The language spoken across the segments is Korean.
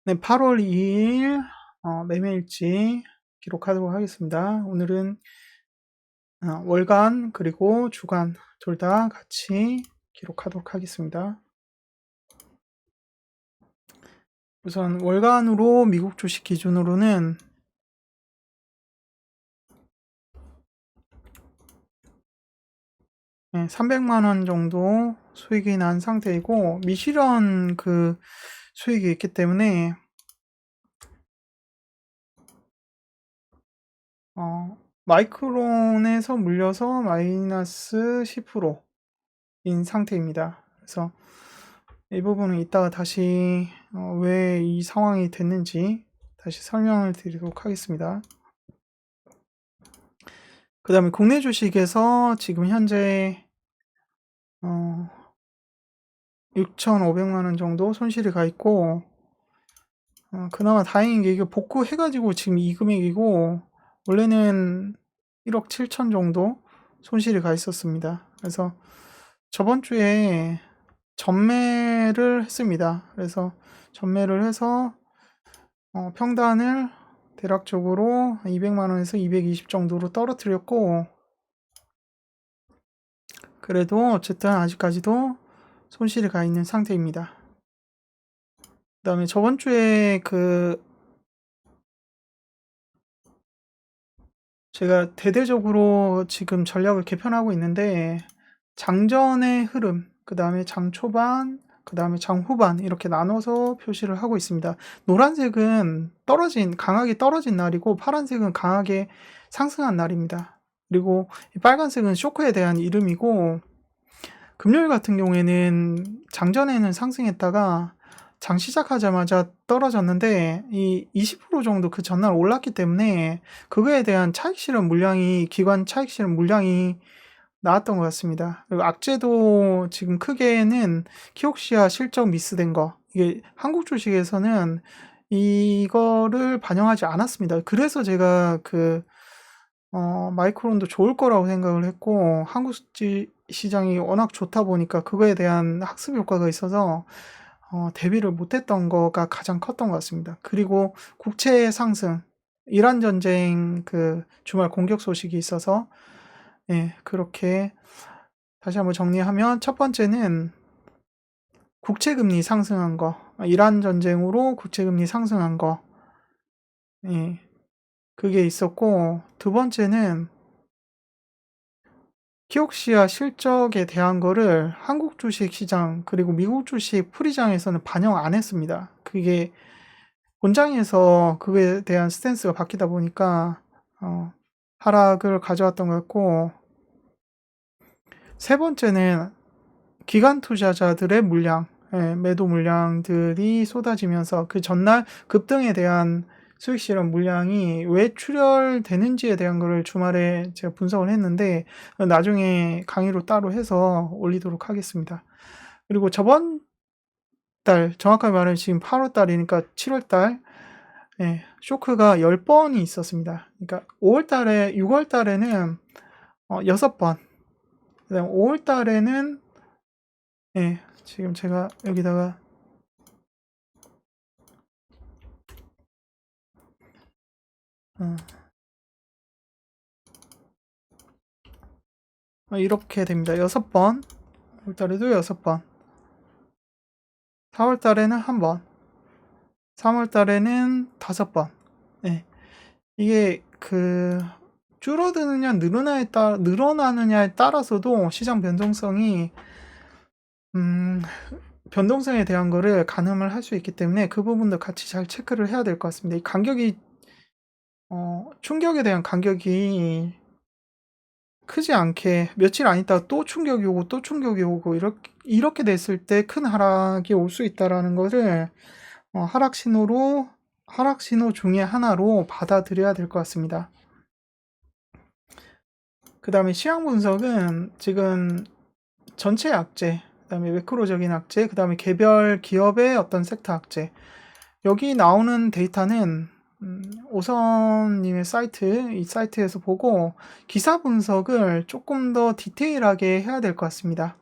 네, 8월 2일 매매일지 기록하도록 하겠습니다. 오늘은 월간 그리고 주간 둘 다 같이 기록하도록 하겠습니다. 우선 월간으로 미국 주식 기준으로는 300만 원 정도 수익이 난 상태이고 미실현 그 수익이 있기 때문에 마이크론에서 물려서 마이너스 10%인 상태입니다. 그래서 이 부분은 이따가 다시 왜 이 상황이 됐는지 다시 설명을 드리도록 하겠습니다. 그 다음에 국내 주식에서 지금 현재 6,500만 원 정도 손실이 가 있고 그나마 다행인 게 이게 복구해가지고 지금 이 금액이고 원래는 1억 7천 정도 손실이 가 있었습니다. 그래서 저번 주에 전매를 했습니다. 그래서 전매를 해서 평단을 대략적으로 200만 원에서 220 정도로 떨어뜨렸고 그래도 어쨌든 아직까지도 손실이 가 있는 상태입니다. 그 다음에 저번 주에 제가 대대적으로 지금 전략을 개편하고 있는데 장전의 흐름, 그 다음에 장 초반, 그 다음에 장 후반 이렇게 나눠서 표시를 하고 있습니다. 노란색은 강하게 떨어진 날이고 파란색은 강하게 상승한 날입니다. 그리고 빨간색은 쇼크에 대한 이름이고 금요일 같은 경우에는 장전에는 상승했다가 장 시작하자마자 떨어졌는데 이 20% 정도 그 전날 올랐기 때문에 그거에 대한 기관 차익 실현 물량이 나왔던 것 같습니다. 그리고 악재도 지금 크게는 키옥시아 실적 미스된 거, 이게 한국 주식에서는 이거를 반영하지 않았습니다. 그래서 제가 마이크론도 좋을 거라고 생각을 했고 한국 시장이 워낙 좋다 보니까 그거에 대한 학습 효과가 있어서 대비를 못했던 거가 가장 컸던 것 같습니다. 그리고 국채 상승, 이란 전쟁 주말 공격 소식이 있어서 그렇게 다시 한번 정리하면 첫 번째는 국채금리 상승한 거, 이란 전쟁으로 국채금리 상승한 거, 그게 있었고 두 번째는 키옥시아 실적에 대한 거를 한국 주식 시장 그리고 미국 주식 풀이장에서는 반영 안 했습니다. 그게 본장에서 그거에 대한 스탠스가 바뀌다 보니까 하락을 가져왔던 것 같고 세 번째는 기관 투자자들의 물량, 매도 물량들이 쏟아지면서 그 전날 급등에 대한 수익 실현 물량이 왜 출혈되는지에 대한 거를 주말에 제가 분석을 했는데 나중에 강의로 따로 해서 올리도록 하겠습니다. 그리고 저번 달, 정확하게 말하면 지금 8월 달이니까 7월 달 쇼크가 10번이 있었습니다. 그러니까 6월 달에는 6번, 그다음 5월 달에는 지금 제가 여기다가 이렇게 됩니다. 6번, 5월 달에도 6번, 4월 달에는 1번, 3월 달에는 5번. 이게 줄어드느냐 늘어나느냐에 따라서도 시장 변동성에 대한 거를 가늠을 할 수 있기 때문에 그 부분도 같이 잘 체크를 해야 될 것 같습니다. 이 간격이 충격에 대한 간격이 크지 않게 며칠 안 있다가 또 충격이 오고 또 충격이 오고 이렇게 됐을 때 큰 하락이 올 수 있다라는 것을 하락 신호 중에 하나로 받아들여야 될 것 같습니다. 그 다음에 시황 분석은 지금 전체 악재, 그 다음에 매크로적인 악재, 그 다음에 개별 기업의 어떤 섹터 악재, 여기 나오는 데이터는 오선님의 이 사이트에서 보고 기사 분석을 조금 더 디테일하게 해야 될 것 같습니다.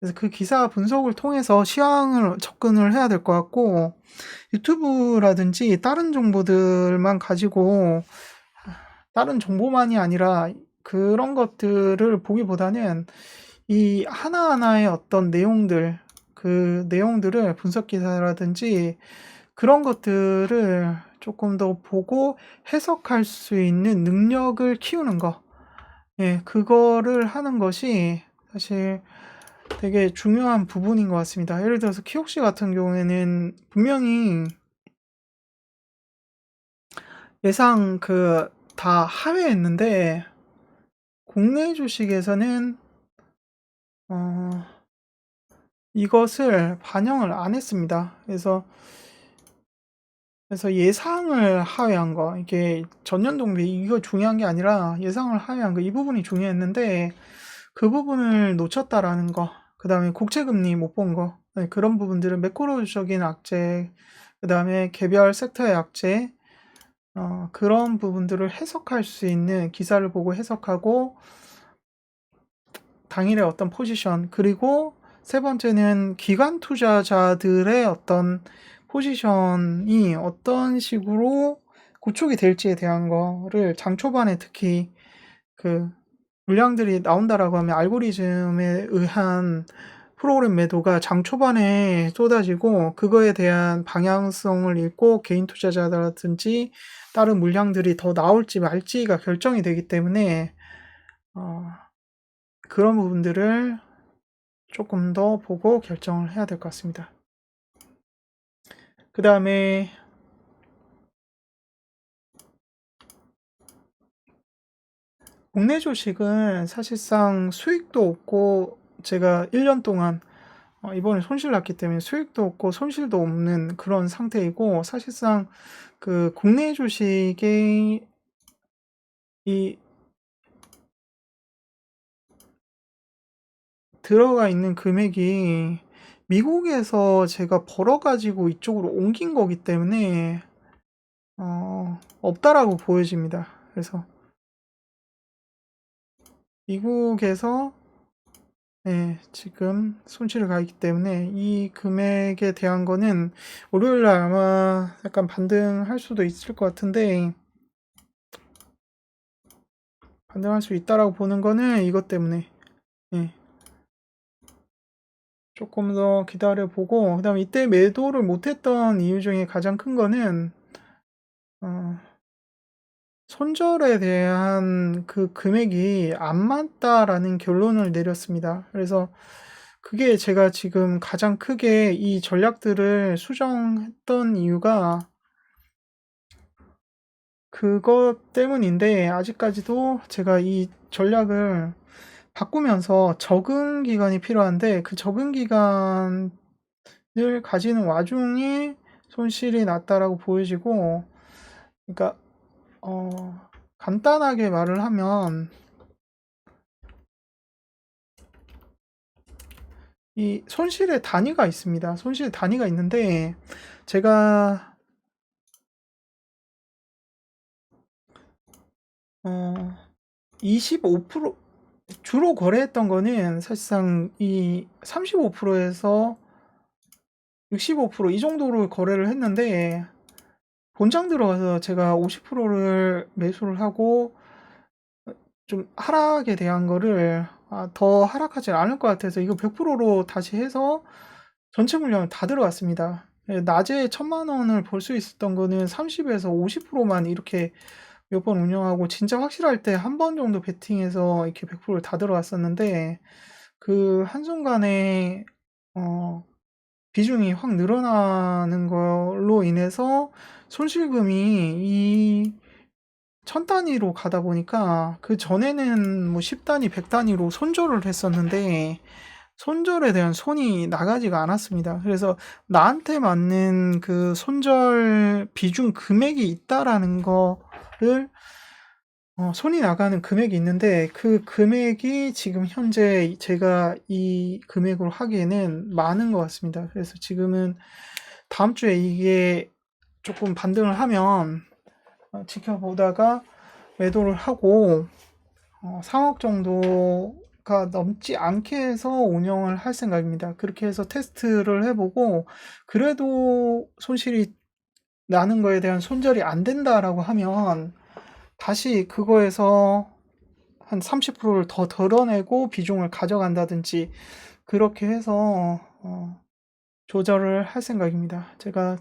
그래서 그 기사 분석을 통해서 시황을 접근을 해야 될 것 같고, 유튜브라든지 다른 정보들만 가지고, 다른 정보만이 아니라 그런 것들을 보기보다는 이 하나하나의 어떤 내용들, 그 내용들을 분석 기사라든지 그런 것들을 조금 더 보고 해석할 수 있는 능력을 키우는 거. 예, 그거를 하는 것이 사실 되게 중요한 부분인 것 같습니다. 예를 들어서 키옥시 같은 경우에는 분명히 예상 다 하회했는데, 국내 주식에서는 이것을 반영을 안 했습니다. 그래서 예상을 하회한 거, 이게 전년동비 이거 중요한 게 아니라 예상을 하회한 거, 이 부분이 중요했는데 그 부분을 놓쳤다라는 거, 그 다음에 국채금리 못 본 거, 네, 그런 부분들은 매크로적인 악재, 그 다음에 개별 섹터의 악재, 그런 부분들을 해석할 수 있는 기사를 보고 해석하고 당일의 어떤 포지션, 그리고 세 번째는 기관 투자자들의 어떤 포지션이 어떤 식으로 구축이 될지에 대한 거를 장 초반에 특히 그 물량들이 나온다라고 하면 알고리즘에 의한 프로그램 매도가 장 초반에 쏟아지고, 그거에 대한 방향성을 읽고 개인 투자자라든지 다른 물량들이 더 나올지 말지가 결정이 되기 때문에 그런 부분들을 조금 더 보고 결정을 해야 될 것 같습니다. 그 다음에 국내 주식은 사실상 수익도 없고, 제가 1년 동안 이번에 손실 났기 때문에 수익도 없고 손실도 없는 그런 상태이고, 사실상 그 국내 주식의 이 들어가 있는 금액이 미국에서 제가 벌어가지고 이쪽으로 옮긴 거기 때문에 없다라고 보여집니다. 그래서 미국에서 지금 손실을 가 있기 때문에 이 금액에 대한 거는 월요일날 아마 약간 반등할 수도 있을 것 같은데, 반등할 수 있다라고 보는 거는 이것 때문에 조금 더 기다려 보고, 그 다음에 이때 매도를 못했던 이유 중에 가장 큰 거는 손절에 대한 그 금액이 안 맞다라는 결론을 내렸습니다. 그래서 그게 제가 지금 가장 크게 이 전략들을 수정했던 이유가 그것 때문인데, 아직까지도 제가 이 전략을 바꾸면서 적응 기간이 필요한데, 그 적응 기간을 가지는 와중에 손실이 났다라고 보여지고, 그러니까 간단하게 말을 하면 이 손실의 단위가 있습니다. 손실의 단위가 있는데, 제가 25% 주로 거래했던 거는 사실상 이 35%에서 65% 이 정도로 거래를 했는데, 본장 들어가서 제가 50%를 매수를 하고 좀 하락에 대한 거를 더 하락하지 않을 것 같아서 이거 100%로 다시 해서 전체 물량을 다 들어갔습니다. 낮에 1000만 원을 벌 수 있었던 거는 30에서 50%만 이렇게 몇 번 운영하고, 진짜 확실할 때 한 번 정도 베팅해서 이렇게 100%를 다 들어갔었는데, 그 한순간에 비중이 확 늘어나는 걸로 인해서 손실금이 이 1000단위로 가다 보니까, 그 전에는 뭐 10단위, 100단위로 손절을 했었는데 손절에 대한 손이 나가지가 않았습니다. 그래서 나한테 맞는 그 손절 비중 금액이 있다라는 거를 손이 나가는 금액이 있는데, 그 금액이 지금 현재 제가 이 금액으로 하기에는 많은 것 같습니다. 그래서 지금은 다음 주에 이게 조금 반등을 하면 지켜보다가 매도를 하고 3억 정도 10%가 넘지 않게 해서 운영을 할 생각입니다. 그렇게 해서 테스트를 해보고 그래도 손실이 나는 거에 대한 손절이 안 된다라고 하면 다시 그거에서 한 30%를 더 덜어내고 비중을 가져간다든지 그렇게 해서 조절을 할 생각입니다. 제가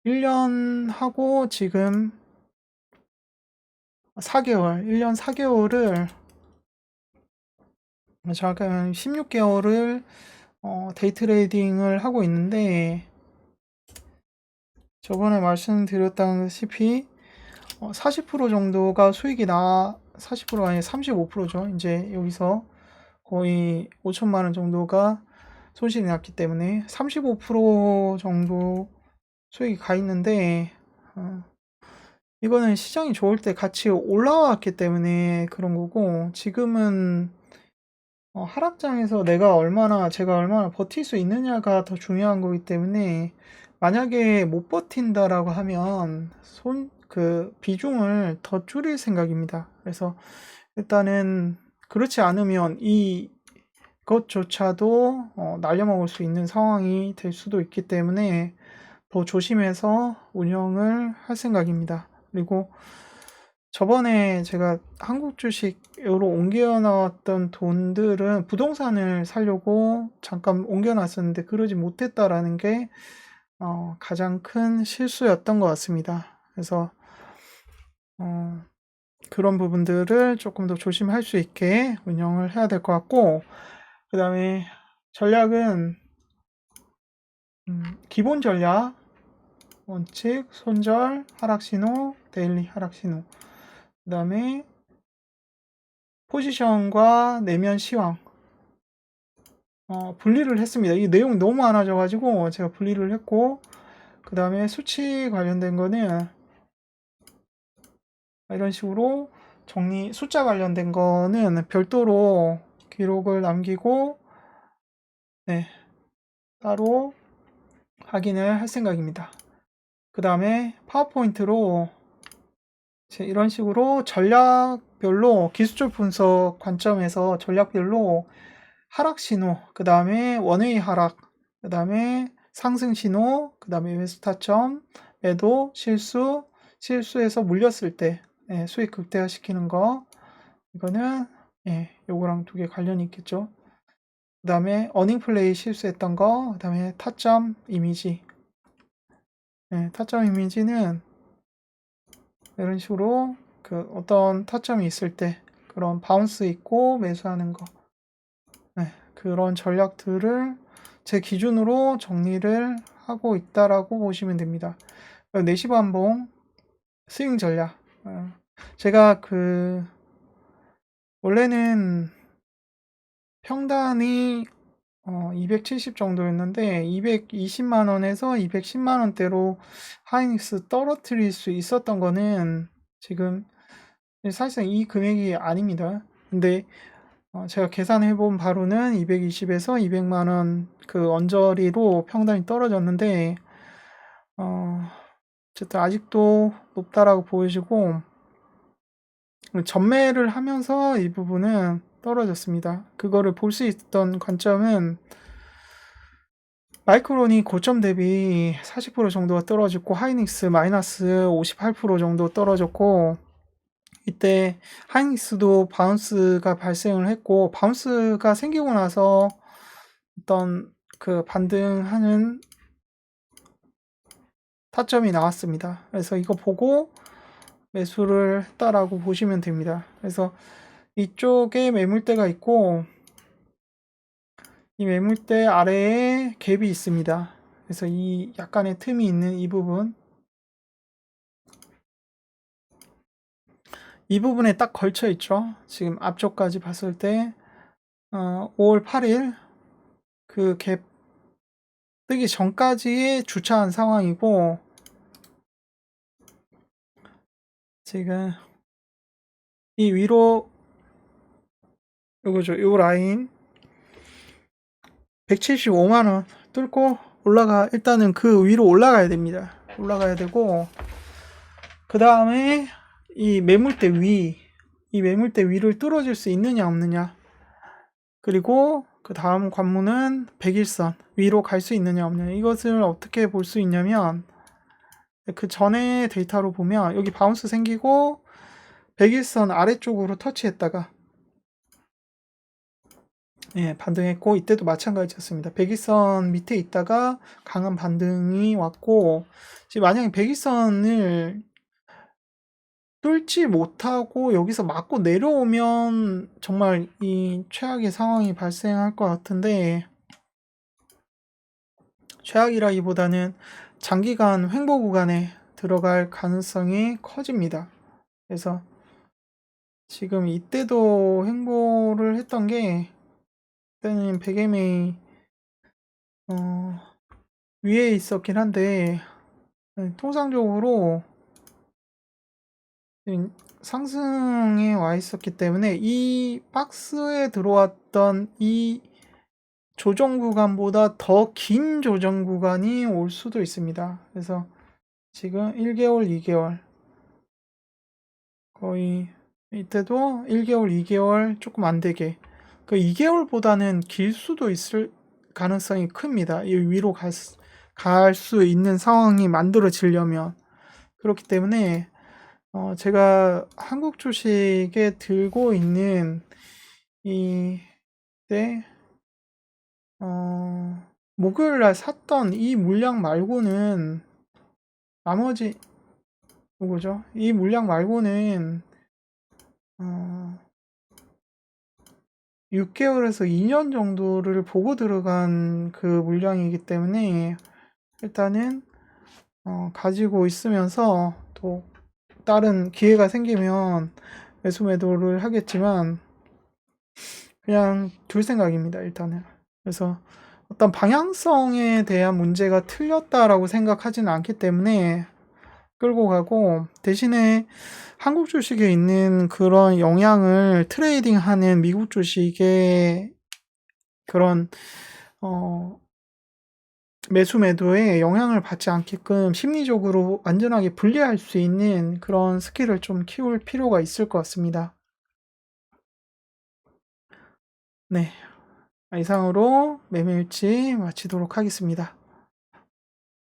1년 하고 지금 4개월, 1년 4개월을 잠깐 16개월을 데이 트레이딩을 하고 있는데 저번에 말씀드렸다시피 40% 정도가 수익이 40%가 아니라 35%죠. 이제 여기서 거의 5천만 원 정도가 손실이 났기 때문에 35% 정도 수익이 가 있는데 이거는 시장이 좋을 때 같이 올라왔기 때문에 그런 거고 지금은 하락장에서 제가 얼마나 버틸 수 있느냐가 더 중요한 거기 때문에 만약에 못 버틴다라고 하면 그 비중을 더 줄일 생각입니다. 그래서 일단은 그렇지 않으면 이것조차도 날려먹을 수 있는 상황이 될 수도 있기 때문에 더 조심해서 운영을 할 생각입니다. 그리고 저번에 제가 한국 주식으로 옮겨놨던 돈들은 부동산을 사려고 잠깐 옮겨놨었는데 그러지 못했다라는 게 가장 큰 실수였던 것 같습니다. 그래서 그런 부분들을 조금 더 조심할 수 있게 운영을 해야 될 것 같고 그 다음에 전략은 기본 전략, 원칙, 손절, 하락신호, 데일리 하락신호 그 다음에 포지션과 내면 시황 분리를 했습니다. 이 내용이 너무 많아져가지고 제가 분리를 했고 그 다음에 수치 관련된 거는 이런 식으로 숫자 관련된 거는 별도로 기록을 남기고 네, 따로 확인을 할 생각입니다. 그 다음에 파워포인트로 이런 식으로 전략별로 기술적 분석 관점에서 전략별로 하락 신호, 그 다음에 원웨이 하락, 그 다음에 상승 신호, 그 다음에 매수 타점, 매도, 실수에서 물렸을 때 수익 극대화 시키는 거 이거는 요거랑 두 개 관련이 있겠죠. 그 다음에 어닝 플레이 실수했던 거, 그 다음에 타점 이미지 타점 이미지는 이런 식으로 그 어떤 타점이 있을 때 그런 바운스 있고 매수하는 거 그런 전략들을 제 기준으로 정리를 하고 있다라고 보시면 됩니다. 내시 반봉 스윙 전략 제가 원래는 평단이 270 정도였는데 220만 원에서 210만 원대로 하이닉스 떨어뜨릴 수 있었던 거는 지금 사실상 이 금액이 아닙니다. 근데 제가 계산해 본 바로는 220에서 200만 원 그 언저리로 평단이 떨어졌는데 어쨌든 아직도 높다라고 보이시고 전매를 하면서 이 부분은 떨어졌습니다. 그거를 볼 수 있던 관점은 마이크론이 고점 대비 40% 정도가 떨어졌고 하이닉스 마이너스 58% 정도 떨어졌고 이때 하이닉스도 바운스가 발생을 했고 바운스가 생기고 나서 어떤 그 반등하는 타점이 나왔습니다. 그래서 이거 보고 매수를 했다라고 보시면 됩니다. 그래서 이쪽에 매물대가 있고 이 매물대 아래에 갭이 있습니다. 그래서 이 약간의 틈이 있는 이 부분에 딱 걸쳐 있죠. 지금 앞쪽까지 봤을 때 5월 8일 그 갭 뜨기 전까지 주차한 상황이고 지금 이 위로 요거죠. 요 라인 175만원 뚫고 일단은 그 위로 올라가야 됩니다. 올라가야 되고 그 다음에 이 매물대 위를 뚫어줄 수 있느냐 없느냐 그리고 그 다음 관문은 100일선 위로 갈 수 있느냐 없느냐. 이것을 어떻게 볼 수 있냐면 그 전에 데이터로 보면 여기 바운스 생기고 100일선 아래쪽으로 터치했다가 반등했고, 이때도 마찬가지였습니다. 100일선 밑에 있다가 강한 반등이 왔고, 지금 만약에 100일선을 뚫지 못하고 여기서 맞고 내려오면 정말 이 최악의 상황이 발생할 것 같은데, 최악이라기보다는 장기간 횡보 구간에 들어갈 가능성이 커집니다. 그래서 지금 이때도 횡보를 했던 게, 그때는 100MA 위에 있었긴 한데, 통상적으로 상승에 와 있었기 때문에 이 박스에 들어왔던 이 조정 구간보다 더 긴 조정 구간이 올 수도 있습니다. 그래서 지금 1개월, 2개월 거의 이때도 1개월, 2개월 조금 안 되게, 그 2개월보다는 길 수도 있을 가능성이 큽니다. 이 위로 갈 수 있는 상황이 만들어지려면. 그렇기 때문에 제가 한국 주식에 들고 있는 이때 목요일 날 샀던 이 물량 말고는, 나머지 누구죠? 이 물량 말고는 6개월에서 2년 정도를 보고 들어간 그 물량이기 때문에 일단은 가지고 있으면서 또 다른 기회가 생기면 매수 매도를 하겠지만 그냥 둘 생각입니다, 일단은. 그래서 어떤 방향성에 대한 문제가 틀렸다라고 생각하지는 않기 때문에 끌고 가고, 대신에 한국 주식에 있는 그런 영향을 트레이딩하는 미국 주식의 그런 매수 매도에 영향을 받지 않게끔 심리적으로 안전하게 분리할 수 있는 그런 스킬을 좀 키울 필요가 있을 것 같습니다. 네, 이상으로 매매일치 마치도록 하겠습니다.